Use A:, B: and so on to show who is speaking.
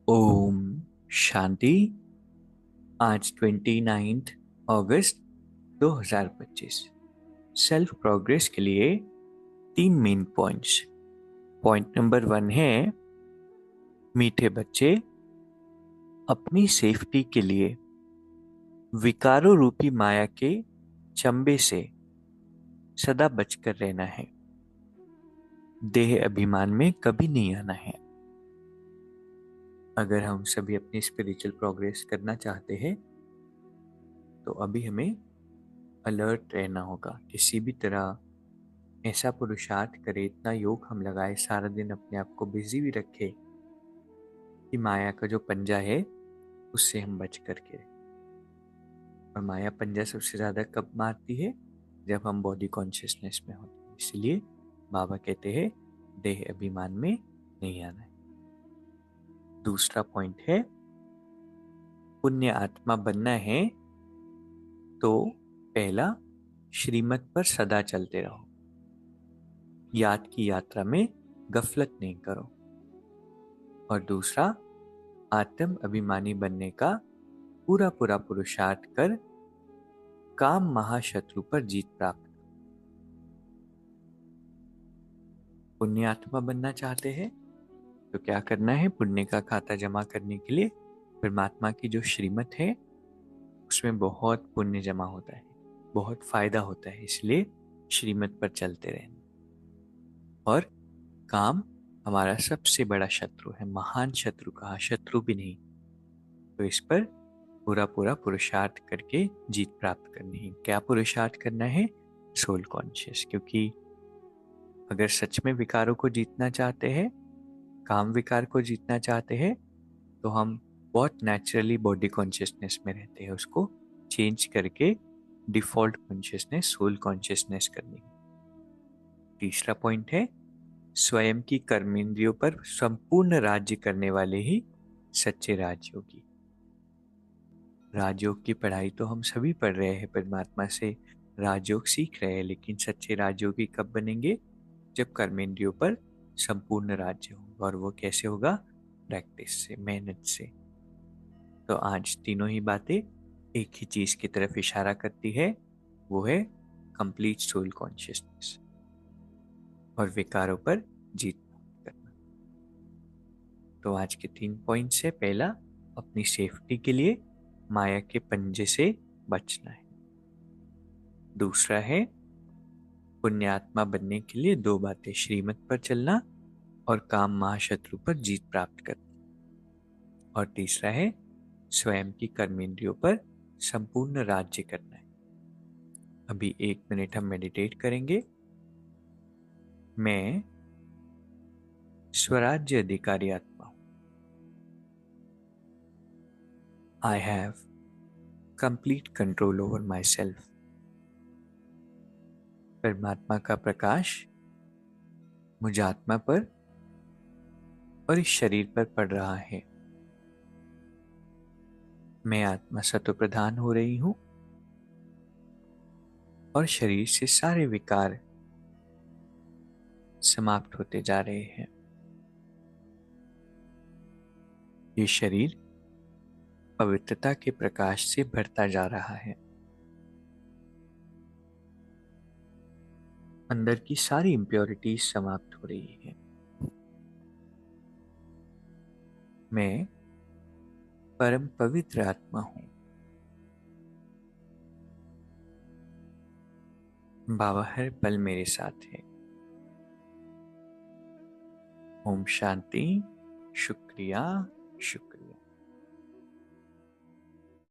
A: ओम शांति। आज 29 अगस्त 2025। Self progress के लिए 3 मेन पॉइंट्स। पॉइंट नंबर 1 है, मीठे बच्चे, अपनी सेफ्टी के लिए विकारों रूपी माया के चंबे से सदा बचकर रहना है। देह अभिमान में कभी नहीं आना है। अगर हम सभी अपनी स्पिरिचुअल प्रोग्रेस करना चाहते हैं तो अभी हमें अलर्ट रहना होगा। किसी भी तरह ऐसा पुरुषार्थ करे, इतना योग हम लगाए, सारा दिन अपने आप को बिजी भी रखे कि माया का जो पंजा है उससे हम बच करके रहें। और माया पंजा सबसे ज्यादा कब मारती है? जब हम बॉडी कॉन्शियसनेस में होते हैं। इसलिए बाबा कहते हैं देह अभिमान में नहीं आना है। दूसरा पॉइंट है, पुण्य आत्मा बनना है तो पहला, श्रीमत पर सदा चलते रहो। याद की यात्रा में गफलत नहीं करो। और दूसरा, आत्म अभिमानी बनने का पूरा पूरा पुरुषार्थ कर काम महाशत्रु पर जीत प्राप्त। पुण्य आत्मा बनना चाहते हैं तो क्या करना है? पुण्य का खाता जमा करने के लिए परमात्मा की जो श्रीमत है उसमें बहुत पुण्य जमा होता है, बहुत फायदा होता है। इसलिए श्रीमत पर चलते रहना। और काम हमारा सबसे बड़ा शत्रु है, महान शत्रु कहा, शत्रु भी नहीं। तो इस पर पूरा पूरा पुरुषार्थ करके जीत प्राप्त करनी है। क्या पुरुषार्थ करना है? Soul conscious. क्योंकि अगर सच में विकारों को जीतना चाहते हैं, काम विकार को जीतना चाहते हैं, तो हम बहुत नेचुरली बॉडी कॉन्शियसनेस में रहते हैं। उसको चेंज करके डिफॉल्ट कॉन्शियसनेस, सोल कॉन्शियसनेस करनी है। तीसरा पॉइंट है, स्वयं की कर्मेंद्रियों पर संपूर्ण राज्य करने वाले ही सच्चे राजयोगी। राजयोग की पढ़ाई तो हम सभी पढ़ रहे हैं, परमात्मा से राजयोग सीख रहे हैं, लेकिन सच्चे राजयोगी कब बनेंगे? जब कर्मेंद्रियों पर संपूर्ण राज्य होगा। और वो कैसे होगा? प्रैक्टिस से, मेहनत से। तो आज तीनों ही बातें एक ही चीज की तरफ इशारा करती है, वो है कंप्लीट सोल कॉन्शियसनेस और विकारों पर जीत प्राप्त करना। तो आज के 3 पॉइंट्स है, पहला, अपनी सेफ्टी के लिए माया के पंजे से बचना है। दूसरा है, पुण्यात्मा बनने के लिए 2 बातें, श्रीमत पर चलना और काम महाशत्रु पर जीत प्राप्त करना। और तीसरा है, स्वयं की कर्मेंद्रियों पर संपूर्ण राज्य करना है। अभी 1 मिनट हम मेडिटेट करेंगे। मैं स्वराज्य अधिकारी आत्मा हूं। I have complete control over my self. परमात्मा का प्रकाश मुझ आत्मा पर और इस शरीर पर पड़ रहा है। मैं आत्मा सत्व प्रधान हो रही हूं और शरीर से सारे विकार समाप्त होते जा रहे हैं। ये शरीर पवित्रता के प्रकाश से भरता जा रहा है। अंदर की सारी इम्प्योरिटीज समाप्त हो रही है। मैं परम पवित्र आत्मा हूं। बाबा हर पल मेरे साथ है। ओम शांति। शुक्रिया, शुक्रिया।